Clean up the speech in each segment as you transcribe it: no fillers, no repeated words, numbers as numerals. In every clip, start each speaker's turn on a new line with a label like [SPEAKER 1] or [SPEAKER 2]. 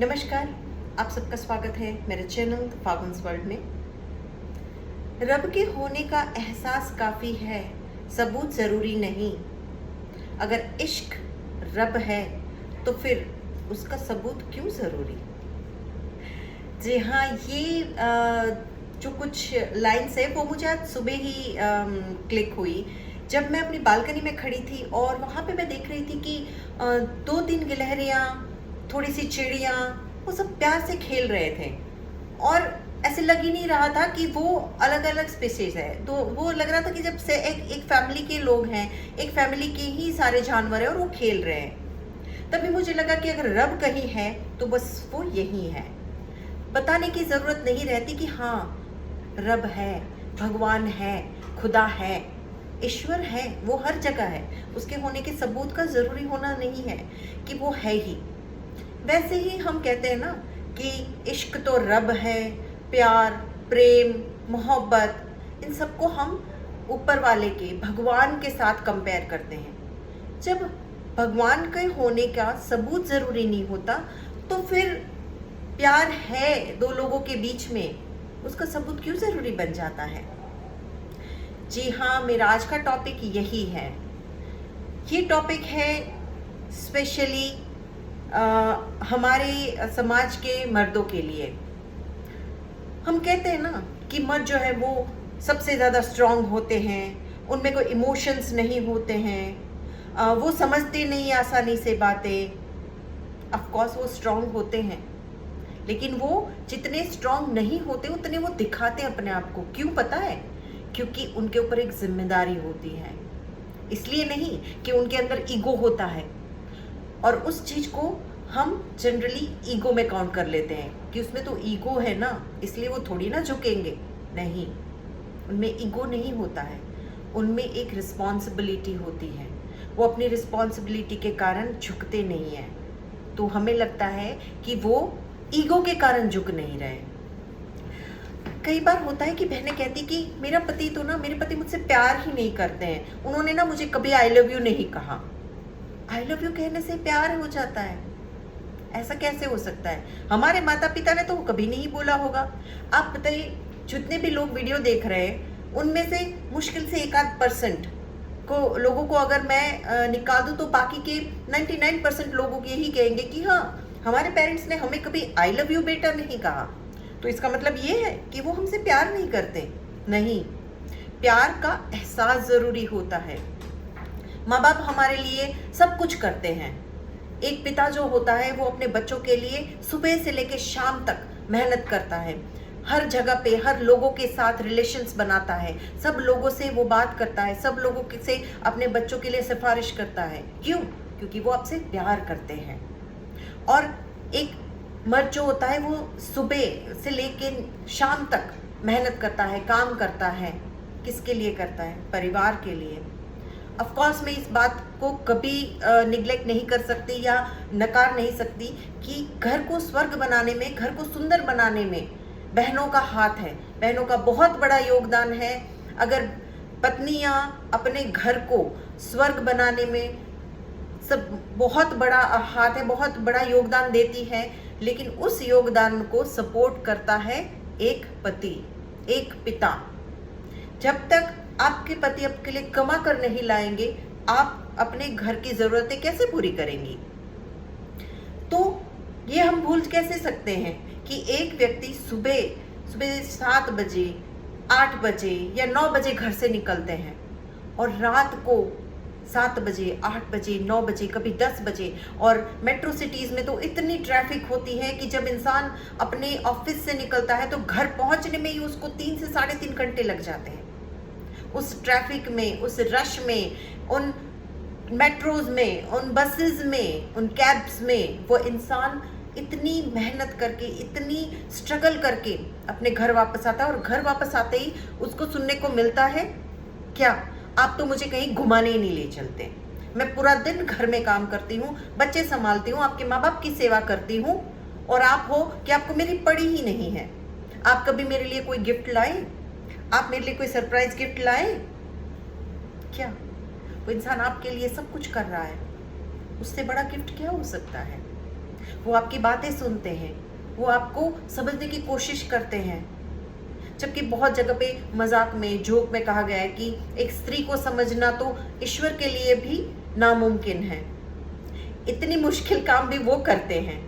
[SPEAKER 1] नमस्कार, आप सबका स्वागत है मेरे चैनल द फागुन्स वर्ल्ड में। रब के होने का एहसास काफ़ी है, सबूत ज़रूरी नहीं। अगर इश्क रब है तो फिर उसका सबूत क्यों ज़रूरी? जी हाँ, ये जो कुछ लाइन्स है वो मुझे आज सुबह ही क्लिक हुई जब मैं अपनी बालकनी में खड़ी थी और वहाँ पे मैं देख रही थी कि दो तीन गिलहरियाँ, थोड़ी सी चिड़ियाँ, वो सब प्यार से खेल रहे थे और ऐसे लग ही नहीं रहा था कि वो अलग अलग स्पीसीज है। तो वो लग रहा था कि जब से एक फैमिली के लोग हैं, एक फैमिली के ही सारे जानवर हैं और वो खेल रहे हैं। तभी मुझे लगा कि अगर रब कहीं है तो बस वो यही है। बताने की ज़रूरत नहीं रहती कि हाँ, रब है, भगवान है, खुदा है, ईश्वर है, वो हर जगह है। उसके होने के सबूत का ज़रूरी होना नहीं है कि वो है ही। वैसे ही हम कहते हैं ना कि इश्क तो रब है, प्यार, प्रेम, मोहब्बत, इन सबको हम ऊपर वाले के, भगवान के साथ कंपेयर करते हैं। जब भगवान के होने का सबूत ज़रूरी नहीं होता तो फिर प्यार है दो लोगों के बीच में, उसका सबूत क्यों ज़रूरी बन जाता है? जी हाँ, मेरा आज का टॉपिक यही है। ये टॉपिक है स्पेशली हमारे समाज के मर्दों के लिए। हम कहते हैं ना कि मर्द जो है वो सबसे ज़्यादा स्ट्रांग होते हैं, उनमें कोई इमोशंस नहीं होते हैं, वो समझते नहीं आसानी से बातें। ऑफ कोर्स वो स्ट्रांग होते हैं, लेकिन वो जितने स्ट्रांग नहीं होते उतने वो दिखाते हैं अपने आप को। क्यों पता है? क्योंकि उनके ऊपर एक जिम्मेदारी होती है। इसलिए नहीं कि उनके अंदर ईगो होता है और उस चीज़ को हम जनरली ईगो में काउंट कर लेते हैं कि उसमें तो ईगो है ना, इसलिए वो थोड़ी ना झुकेंगे। नहीं, उनमें ईगो नहीं होता है, उनमें एक रिस्पॉन्सिबिलिटी होती है। वो अपनी रिस्पॉन्सिबिलिटी के कारण झुकते नहीं हैं। तो हमें लगता है कि वो ईगो के कारण झुक नहीं रहे। कई बार होता है कि बहनें कहती कि मेरे पति मुझसे प्यार ही नहीं करते हैं, उन्होंने ना मुझे कभी आई लव यू नहीं कहा। आई लव यू कहने से प्यार हो जाता है? ऐसा कैसे हो सकता है? हमारे माता पिता ने तो कभी नहीं बोला होगा। आप बताइए, जितने भी लोग वीडियो देख रहे हैं उनमें से मुश्किल से 1-8% लोगों को अगर मैं निकाल दूं तो बाकी के 99% लोगों के यही कहेंगे कि हाँ, हमारे पेरेंट्स ने हमें कभी आई लव यू बेटा नहीं कहा। तो इसका मतलब ये है कि वो हमसे प्यार नहीं करते? नहीं, प्यार का एहसास ज़रूरी होता है। माँ बाप हमारे लिए सब कुछ करते हैं। एक पिता जो होता है वो अपने बच्चों के लिए सुबह से लेकर शाम तक मेहनत करता है, हर जगह पे हर लोगों के साथ रिलेशंस बनाता है, सब लोगों से वो बात करता है, सब लोगों से अपने बच्चों के लिए सिफारिश करता है। क्यों? क्योंकि वो आपसे प्यार करते हैं। और एक मर्द जो होता है वो सुबह से लेकर शाम तक मेहनत करता है, काम करता है। किसके लिए करता है? परिवार के लिए। ऑफ कोर्स मैं इस बात को कभी निगलेक्ट नहीं कर सकती या नकार नहीं सकती कि घर को स्वर्ग बनाने में, घर को सुंदर बनाने में बहनों का हाथ है, बहनों का बहुत बड़ा योगदान है। अगर पत्नियां अपने घर को स्वर्ग बनाने में सब बहुत बड़ा हाथ है, बहुत बड़ा योगदान देती है, लेकिन उस योगदान को सपोर्ट करता है एक पति, एक पिता। जब तक आपके पति आपके लिए कमा कर नहीं लाएंगे, आप अपने घर की ज़रूरतें कैसे पूरी करेंगी? तो ये हम भूल कैसे सकते हैं कि एक व्यक्ति सुबह 7 बजे, 8 बजे या 9 बजे घर से निकलते हैं और रात को 7 बजे, 8 बजे, 9 बजे, कभी 10 बजे। और मेट्रो सिटीज़ में तो इतनी ट्रैफिक होती है कि जब इंसान अपने ऑफिस से निकलता है तो घर पहुंचने में ही उसको 3 से 3.5 घंटे लग जाते हैं। उस ट्रैफिक में, उस रश में, उन मेट्रोज में, उन बसेस में, उन कैब्स में वो इंसान इतनी मेहनत करके, इतनी स्ट्रगल करके अपने घर वापस आता है और घर वापस आते ही उसको सुनने को मिलता है, क्या आप तो मुझे कहीं घुमाने ही नहीं ले चलते, मैं पूरा दिन घर में काम करती हूँ, बच्चे संभालती हूँ, आपके माँ बाप की सेवा करती हूँ और आप हो कि आपको मेरी पड़ी ही नहीं है। आप कभी मेरे लिए कोई गिफ्ट लाए? आप मेरे लिए कोई सरप्राइज गिफ्ट लाए? क्या वो इंसान आपके लिए सब कुछ कर रहा है? उससे बड़ा गिफ्ट क्या हो सकता है? वो आपकी बातें सुनते हैं, वो आपको समझने की कोशिश करते हैं। जबकि बहुत जगह पे मजाक में, जोक में कहा गया है कि एक स्त्री को समझना तो ईश्वर के लिए भी नामुमकिन है। इतनी मुश्किल काम भी वो करते हैं,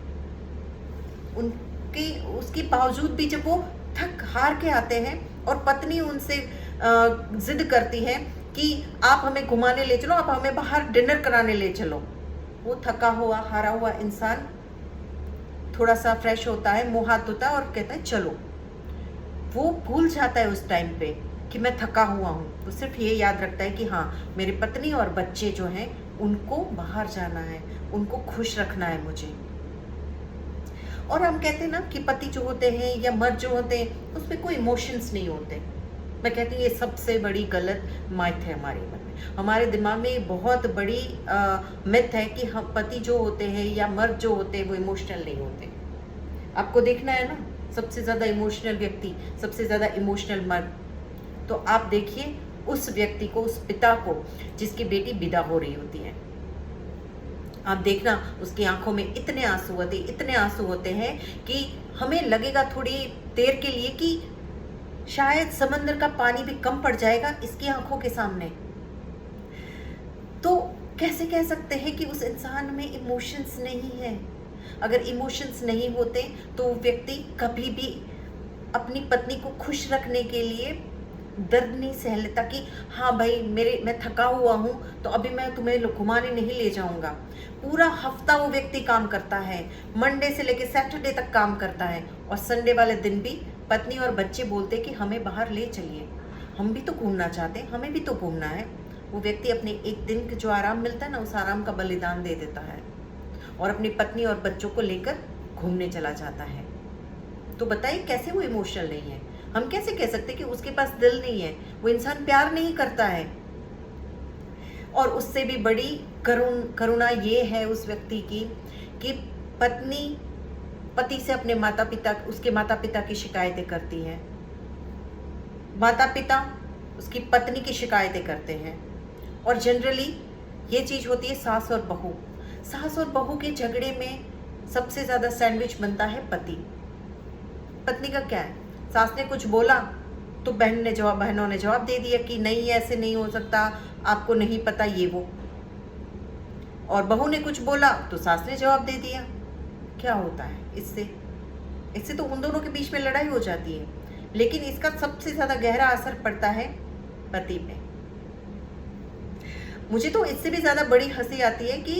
[SPEAKER 1] उनकी उसके बावजूद भी जब वो थक हार के आते हैं और पत्नी उनसे जिद करती है कि आप हमें घुमाने ले चलो, आप हमें बाहर डिनर कराने ले चलो, वो थका हुआ हारा हुआ इंसान थोड़ा सा फ्रेश होता है, मुंह हाथ धोता है और कहता है चलो। वो भूल जाता है उस टाइम पे कि मैं थका हुआ हूँ, वो सिर्फ ये याद रखता है कि हाँ मेरी पत्नी और बच्चे जो हैं उनको बाहर जाना है, उनको खुश रखना है मुझे। और हम कहते हैं ना कि पति जो होते हैं या मर्द जो होते हैं उसमें कोई इमोशंस नहीं होते। मैं कहती हूँ ये सबसे बड़ी गलत माइथ है हमारे मन में। हमारे दिमाग में बहुत बड़ी मिथ है कि हम पति जो होते हैं या मर्द जो होते हैं वो इमोशनल नहीं होते। आपको देखना है ना, सबसे ज़्यादा इमोशनल व्यक्ति, सबसे ज़्यादा इमोशनल मर्द, तो आप देखिए उस व्यक्ति को, उस पिता को जिसकी बेटी विदा हो रही होती है। आप देखना उसकी आंखों में इतने आंसू होते हैं कि हमें लगेगा थोड़ी देर के लिए कि शायद समंदर का पानी भी कम पड़ जाएगा इसकी आंखों के सामने। तो कैसे कह सकते हैं कि उस इंसान में इमोशंस नहीं है? अगर इमोशंस नहीं होते तो व्यक्ति कभी भी अपनी पत्नी को खुश रखने के लिए दर्द नहीं सह लेता कि हाँ भाई मैं थका हुआ हूँ तो अभी मैं तुम्हें घुमाने नहीं ले जाऊंगा। पूरा हफ्ता वो व्यक्ति काम करता है, मंडे से लेकर सैटरडे तक काम करता है, और संडे वाले दिन भी पत्नी और बच्चे बोलते कि हमें बाहर ले चलिए, हम भी तो घूमना चाहते हैं, हमें भी तो घूमना है। वो व्यक्ति अपने एक दिन का जो आराम मिलता है ना, उस आराम का बलिदान दे देता है और अपनी पत्नी और बच्चों को लेकर घूमने चला जाता है। तो बताइए कैसे वो इमोशनल नहीं है? हम कैसे कह सकते हैं कि उसके पास दिल नहीं है? वो इंसान प्यार नहीं करता है। और उससे भी बड़ी करुणा ये है उस व्यक्ति की कि पत्नी पति से अपने उसके माता पिता की शिकायतें करती है, माता पिता उसकी पत्नी की शिकायतें करते हैं। और जनरली ये चीज होती है सास और बहू। सास और बहू के झगड़े में सबसे ज्यादा सैंडविच बनता है पति। पत्नी का क्या है, सास ने कुछ बोला तो बहनों ने जवाब दे दिया कि नहीं ऐसे नहीं हो सकता, आपको नहीं पता ये वो। और बहू ने कुछ बोला तो सास ने जवाब दे दिया। क्या होता है इससे तो उन दोनों के बीच में लड़ाई हो जाती है, लेकिन इसका सबसे ज्यादा गहरा असर पड़ता है पति पे। मुझे तो इससे भी ज्यादा बड़ी हंसी आती है कि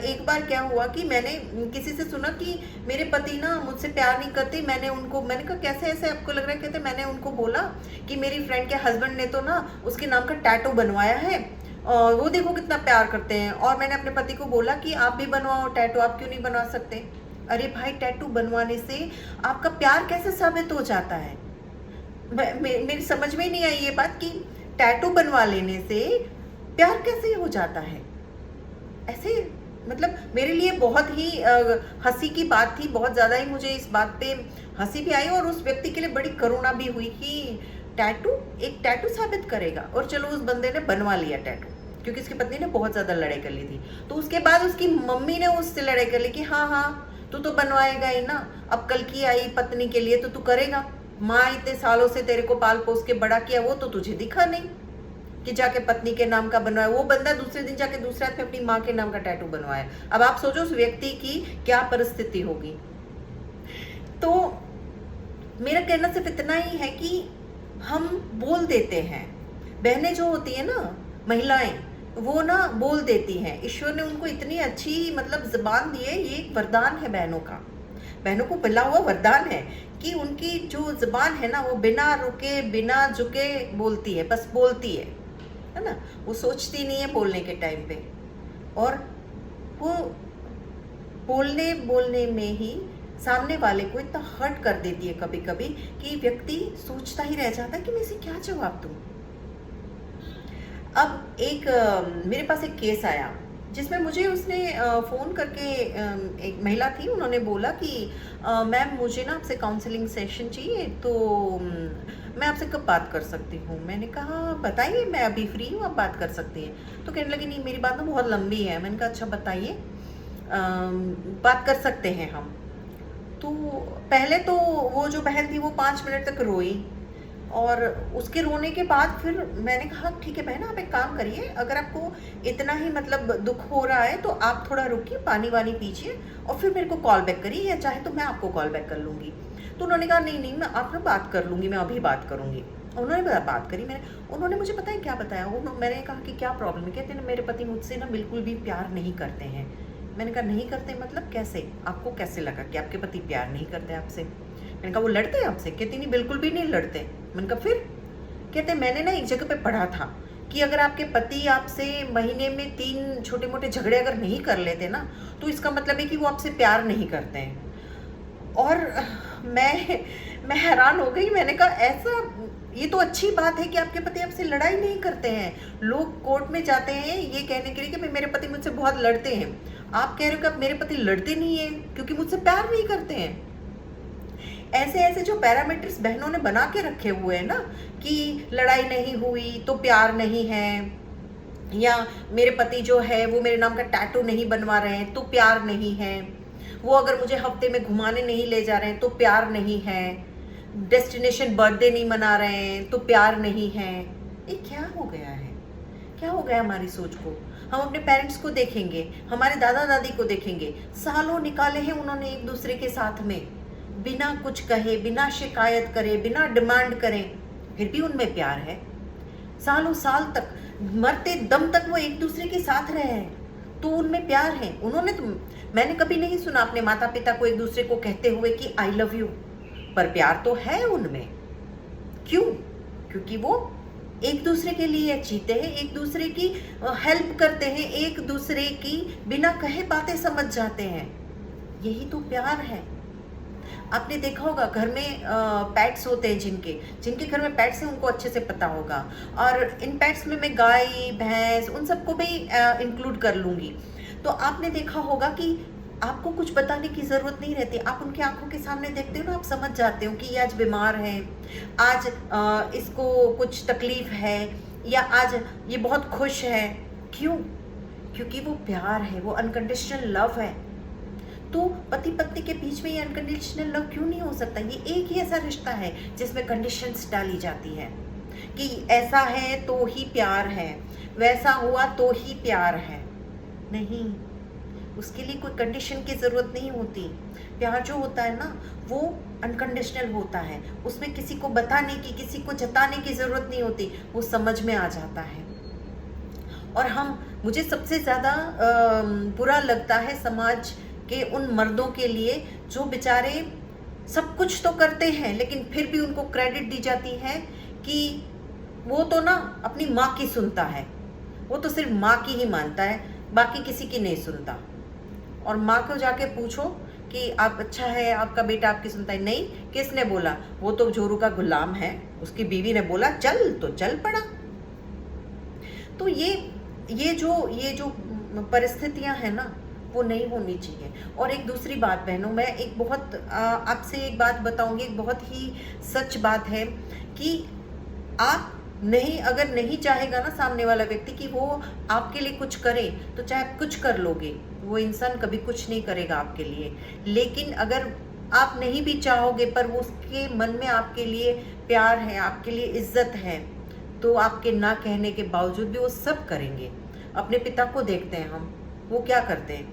[SPEAKER 1] एक बार क्या हुआ कि मैंने किसी से सुना कि मेरे पति ना मुझसे प्यार नहीं करते। मैंने कहा कैसे ऐसे आपको लग रहा है? कहते मैंने उनको बोला कि मेरी फ्रेंड के हस्बैंड ने तो ना उसके नाम का टैटू बनवाया है और वो देखो कितना प्यार करते हैं, और मैंने अपने पति को बोला कि आप भी बनवाओ टैटू, आप क्यों नहीं बनवा सकते? अरे भाई, टैटू बनवाने से आपका प्यार कैसे साबित हो जाता है? मेरी समझ में ही नहीं आई ये बात कि टैटू बनवा लेने से प्यार कैसे हो जाता है। ऐसे मतलब मेरे लिए बहुत ही हंसी की बात थी, बहुत ज़्यादा ही मुझे इस बात पे हंसी भी आई और उस व्यक्ति के लिए बड़ी करुणा भी हुई कि एक टैटू साबित करेगा। और चलो उस बंदे ने बनवा लिया टैटू, क्योंकि उसकी पत्नी ने बहुत ज़्यादा लड़ाई कर ली थी। तो उसके बाद उसकी मम्मी ने उससे लड़ाई कर ली कि हाँ तू तो बनवाएगा ही ना, अब कल की आई पत्नी के लिए तो तू करेगा। माँ इतने सालों से तेरे को पाल पोस के बड़ा किया, वो तो तुझे दिखा नहीं कि जाके पत्नी के नाम का बनवाया। वो बंदा दूसरे दिन जाके दूसरे हाथ में अपनी माँ के नाम का टैटू बनवाया। अब आप सोचो उस व्यक्ति की क्या परिस्थिति होगी। तो मेरा कहना सिर्फ इतना ही है कि हम बोल देते हैं, बहनें जो होती है ना, महिलाएं, वो ना बोल देती हैं। ईश्वर ने उनको इतनी अच्छी मतलब जुबान दी है, ये एक वरदान है बहनों का, बहनों को मिला हुआ वरदान है कि उनकी जो जुबान है ना वो बिना रुके बिना झुके बोलती है, बस बोलती है ना। वो सोचती नहीं है बोलने के टाइम पे, और वो बोलने में ही सामने वाले को इतना हर्ट कर देती है कभी कभी कि व्यक्ति सोचता ही रह जाता है कि मैं इसे क्या जवाब दूं। अब मेरे पास एक केस आया जिसमें मुझे उसने फ़ोन करके, एक महिला थी, उन्होंने बोला कि मैम मुझे ना आपसे काउंसलिंग सेशन चाहिए, तो मैं आपसे कब बात कर सकती हूँ? मैंने कहा बताइए, मैं अभी फ्री हूँ, आप बात कर सकती हैं। तो कहने लगी नहीं मेरी बात ना बहुत लंबी है। मैंने कहा अच्छा बताइए। बात कर सकते हैं हम। तो पहले तो वो जो बहन थी वो 5 मिनट तक रोई, और उसके रोने के बाद फिर मैंने कहा ठीक है बहन, आप एक काम करिए, अगर आपको इतना ही मतलब दुख हो रहा है तो आप थोड़ा रुकिए, पानी वानी पीजिए और फिर मेरे को कॉल बैक करिए, या चाहे तो मैं आपको कॉल बैक कर लूँगी। तो उन्होंने कहा नहीं नहीं, मैं आप ना बात कर लूँगी, मैं अभी बात करूँगी। उन्होंने बात करी, उन्होंने मुझे पता है क्या बताया। मैंने कहा कि क्या प्रॉब्लम है? कहते हैं मेरे पति मुझसे ना बिल्कुल भी प्यार नहीं करते हैं। मैंने कहा नहीं करते मतलब कैसे? आपको कैसे लगा कि आपके पति प्यार नहीं करते आपसे? मैंने कहा वो लड़ते हैं आपसे? कहती नहीं, बिल्कुल भी नहीं लड़ते। मैंने कहा फिर? कहते मैंने ना एक जगह पे पढ़ा था कि अगर आपके पति आपसे महीने में 3 छोटे मोटे झगड़े अगर नहीं कर लेते ना, तो इसका मतलब है कि वो आपसे प्यार नहीं करते हैं। और मैं हैरान हो गई। मैंने कहा ऐसा, ये तो अच्छी बात है कि आपके पति आपसे लड़ाई नहीं करते हैं। लोग कोर्ट में जाते हैं ये कहने के लिए कि मेरे पति मुझसे बहुत लड़ते हैं। आप कह रहे हो कि आप मेरे पति लड़ते नहीं हैं क्योंकि मुझसे प्यार नहीं करते हैं। ऐसे ऐसे जो पैरामीटर्स बहनों ने बना के रखे हुए हैं ना, कि लड़ाई नहीं हुई तो प्यार नहीं है, या मेरे पति जो है वो मेरे नाम का टैटू नहीं बनवा रहे हैं तो प्यार नहीं है, वो अगर मुझे हफ्ते में घुमाने नहीं ले जा रहे हैं तो प्यार नहीं है, डेस्टिनेशन बर्थडे नहीं मना रहे हैं तो प्यार नहीं है। ये क्या हो गया है? क्या हो गया हमारी सोच को? हम अपने पेरेंट्स को देखेंगे, हमारे दादा दादी को देखेंगे, सालों निकाले हैं उन्होंने एक दूसरे के साथ में, बिना कुछ कहे, बिना शिकायत करे, बिना डिमांड करें, फिर भी उनमें प्यार है। सालों साल तक, मरते दम तक वो एक दूसरे के साथ रहे हैं, तो उनमें प्यार है। उन्होंने तो, मैंने कभी नहीं सुना अपने माता पिता को एक दूसरे को कहते हुए कि आई लव यू, पर प्यार तो है उनमें। क्यों? क्योंकि वो एक दूसरे के लिए जीते हैं, एक दूसरे की हेल्प करते हैं, एक दूसरे की बिना कहे बातें समझ जाते हैं। यही तो प्यार है। आपने देखा होगा घर में पेट्स होते हैं, जिनके घर में पेट्स हैं उनको अच्छे से पता होगा, और इन पेट्स में मैं गाय भैंस उन सबको भी इंक्लूड कर लूँगी। तो आपने देखा होगा कि आपको कुछ बताने की ज़रूरत नहीं रहती, आप उनकी आंखों के सामने देखते हो ना, आप समझ जाते हो कि ये आज बीमार है, आज इसको कुछ तकलीफ है, या आज ये बहुत खुश है। क्यों? क्योंकि वो प्यार है, वो अनकंडीशनल लव है। तो पति पत्नी के बीच में ये अनकंडीशनल लव क्यों नहीं हो सकता? ये एक ही ऐसा रिश्ता है जिसमें कंडीशंस डाली जाती है कि ऐसा है तो ही प्यार है, वैसा हुआ तो ही प्यार है। नहीं, उसके लिए कोई कंडीशन की ज़रूरत नहीं होती। प्यार जो होता है ना, वो अनकंडीशनल होता है, उसमें किसी को बताने की, किसी को जताने की ज़रूरत नहीं होती, वो समझ में आ जाता है। और मुझे सबसे ज़्यादा बुरा लगता है समाज के उन मर्दों के लिए जो बेचारे सब कुछ तो करते हैं लेकिन फिर भी उनको क्रेडिट दी जाती है कि वो तो ना अपनी माँ की सुनता है, वो तो सिर्फ माँ की ही मानता है, बाकी किसी की नहीं सुनता। और माँ को जाके पूछो कि आप अच्छा है, आपका बेटा आपकी सुनता है? नहीं। किसने बोला? वो तो जोरू का गुलाम है, उसकी बीवी ने बोला चल तो चल पड़ा। तो ये जो परिस्थितियां हैं ना, वो नहीं होनी चाहिए। और एक दूसरी बात बहनों, मैं एक बहुत आपसे एक बात बताऊंगी, एक बहुत ही सच बात है कि आप अगर नहीं चाहेगा ना सामने वाला व्यक्ति कि वो आपके लिए कुछ करे, तो चाहे आप कुछ कर लोगे, वो इंसान कभी कुछ नहीं करेगा आपके लिए। लेकिन अगर आप नहीं भी चाहोगे पर वो उसके मन में आपके लिए प्यार है, आपके लिए इज्जत है, तो आपके ना कहने के बावजूद भी वो सब करेंगे। अपने पिता को देखते हैं हम, वो क्या करते हैं,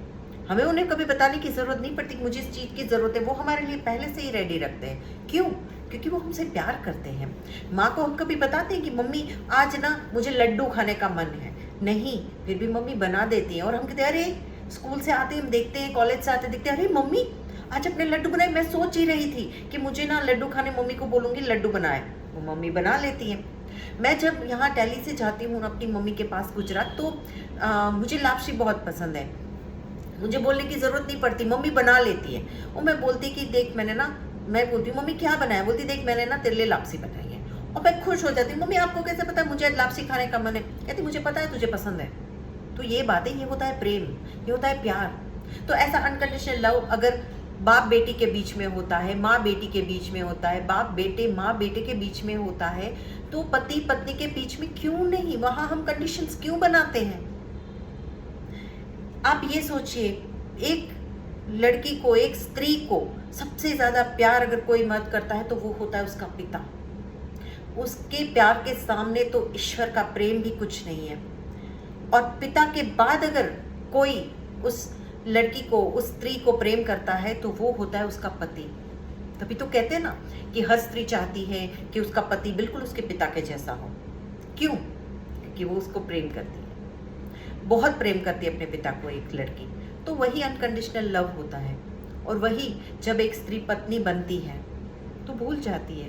[SPEAKER 1] हमें उन्हें कभी बताने की ज़रूरत नहीं पड़ती कि मुझे इस चीज़ की ज़रूरत है, वो हमारे लिए पहले से ही रेडी रखते हैं। क्यों? क्योंकि वो हमसे प्यार करते हैं। माँ को हम कभी बताते हैं कि मम्मी आज ना मुझे लड्डू खाने का मन है? नहीं, फिर भी मम्मी बना देती है। और हम कहते हैं अरे, स्कूल से आते हम देखते हैं, कॉलेज से आते देखते हैं, अरे मम्मी आज अपने लड्डू बनाए, मैं सोच ही रही थी कि मुझे ना लड्डू खाने, मम्मी को बोलूँगी लड्डू बनाए, वो मम्मी बना लेती है। मैं जब यहाँ दिल्ली से जाती हूँ अपनी मम्मी के पास गुजरात, तो मुझे लापसी बहुत पसंद है, मुझे बोलने की ज़रूरत नहीं पड़ती, मम्मी बना लेती है। और मैं बोलती कि देख मैं बोलती हूँ मम्मी क्या बनाया? बोलती देख मैंने ना तेरे लिए लापसी बनाई है। और मैं खुश हो जाती हूँ, मम्मी आपको कैसे पता है मुझे लापसी खाने का मन है? कहती मुझे पता है तुझे पसंद है। तो ये बात है, ये होता है प्रेम, ये होता है प्यार। तो ऐसा अनकंडीशनल लव अगर बाप बेटी के बीच में होता है, माँ बेटी के बीच में होता है, बाप बेटे माँ बेटे के बीच में होता है, तो पति पत्नी के बीच में क्यों नहीं? वहाँ हम कंडीशंस क्यों बनाते हैं? आप ये सोचिए, एक लड़की को, एक स्त्री को सबसे ज्यादा प्यार अगर कोई मर्द करता है तो वो होता है उसका पिता। उसके प्यार के सामने तो ईश्वर का प्रेम भी कुछ नहीं है। और पिता के बाद अगर कोई उस लड़की को, उस स्त्री को प्रेम करता है तो वो होता है उसका पति। तभी तो कहते हैं ना कि हर स्त्री चाहती है कि उसका पति बिल्कुल उसके पिता के जैसा हो। क्यों? क्योंकि वो उसको प्रेम करती है, बहुत प्रेम करती है अपने पिता को एक लड़की। तो वही अनकंडीशनल लव होता है। और वही जब एक स्त्री पत्नी बनती है तो भूल जाती है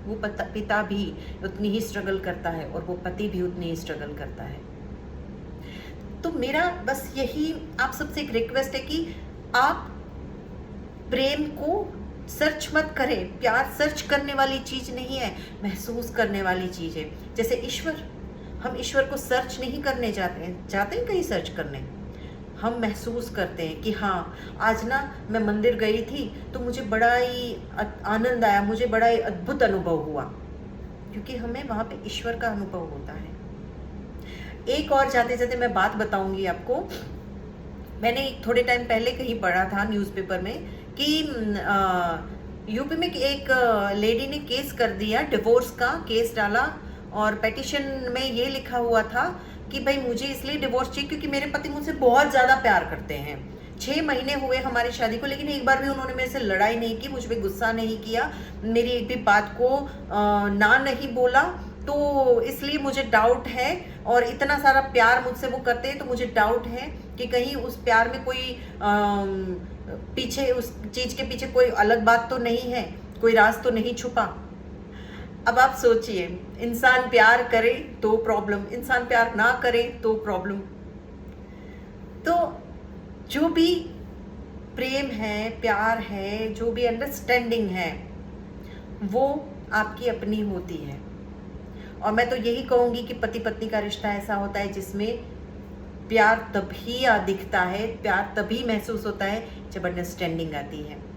[SPEAKER 1] वो पिता भी उतनी ही स्ट्रगल करता है और वो पति भी उतनी ही स्ट्रगल करता है। तो मेरा बस यही आप सबसे एक रिक्वेस्ट है कि आप प्रेम को सर्च मत करें। प्यार सर्च करने वाली चीज नहीं है, महसूस करने वाली चीज है। जैसे ईश्वर, हम ईश्वर को सर्च नहीं करने जाते हैं कहीं सर्च करने। हम महसूस करते हैं कि हाँ, आज ना मैं मंदिर गई थी तो मुझे बड़ा ही आनंद आया, मुझे बड़ा ही अद्भुत अनुभव हुआ, क्योंकि हमें वहां पे ईश्वर का अनुभव होता है। एक और जाते जाते मैं बात बताऊंगी आपको। मैंने थोड़े टाइम पहले कहीं पढ़ा था न्यूज़पेपर में कि यूपी में एक लेडी ने केस कर दिया, डिवोर्स का केस डाला, और पेटिशन में ये लिखा हुआ था कि भाई मुझे इसलिए डिवोर्स चाहिए क्योंकि मेरे पति मुझसे बहुत ज़्यादा प्यार करते हैं। 6 महीने हुए हमारी शादी को, लेकिन एक बार भी उन्होंने मेरे से लड़ाई नहीं की, मुझ पर गुस्सा नहीं किया, मेरी एक भी बात को ना नहीं बोला। तो इसलिए मुझे डाउट है, और इतना सारा प्यार मुझसे वो करते हैं तो मुझे डाउट है कि कहीं उस प्यार में कोई पीछे, उस चीज के पीछे कोई अलग बात तो नहीं है, कोई राज तो नहीं छुपा। अब आप सोचिए, इंसान प्यार करे तो प्रॉब्लम, इंसान प्यार ना करे तो प्रॉब्लम। तो जो भी प्रेम है, प्यार है, जो भी अंडरस्टैंडिंग है, वो आपकी अपनी होती है। और मैं तो यही कहूंगी कि पति पत्नी का रिश्ता ऐसा होता है जिसमें प्यार तभी दिखता है, प्यार तभी महसूस होता है जब अंडरस्टैंडिंग आती है।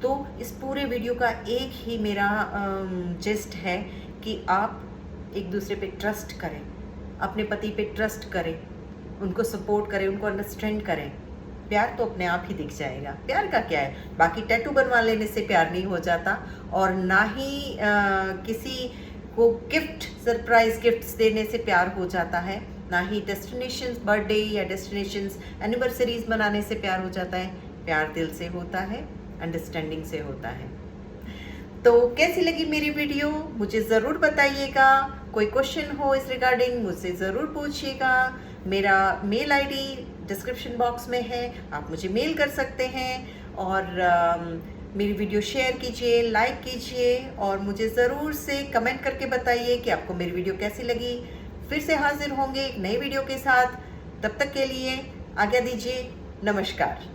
[SPEAKER 1] तो इस पूरे वीडियो का एक ही मेरा जिस्ट है कि आप एक दूसरे पे ट्रस्ट करें, अपने पति पे ट्रस्ट करें, उनको सपोर्ट करें, उनको अंडरस्टैंड करें। प्यार तो अपने आप ही दिख जाएगा। प्यार का क्या है, बाकी टैटू बनवा लेने से प्यार नहीं हो जाता, और ना ही किसी को गिफ्ट, सरप्राइज गिफ्ट्स देने से प्यार हो जाता है, ना ही डेस्टिनेशंस, बर्थडे या डेस्टिनेशंस, एनिवर्सरीज मनाने से प्यार हो जाता है। प्यार दिल से होता है, अंडरस्टैंडिंग से होता है। तो कैसी लगी मेरी वीडियो मुझे ज़रूर बताइएगा। कोई क्वेश्चन हो इस रिगार्डिंग मुझसे ज़रूर पूछिएगा। मेरा मेल आईडी डिस्क्रिप्शन बॉक्स में है, आप मुझे मेल कर सकते हैं। और मेरी वीडियो शेयर कीजिए, लाइक कीजिए, और मुझे ज़रूर से कमेंट करके बताइए कि आपको मेरी वीडियो कैसी लगी। फिर से हाजिर होंगे एक नई वीडियो के साथ। तब तक के लिए आज्ञा दीजिए। नमस्कार।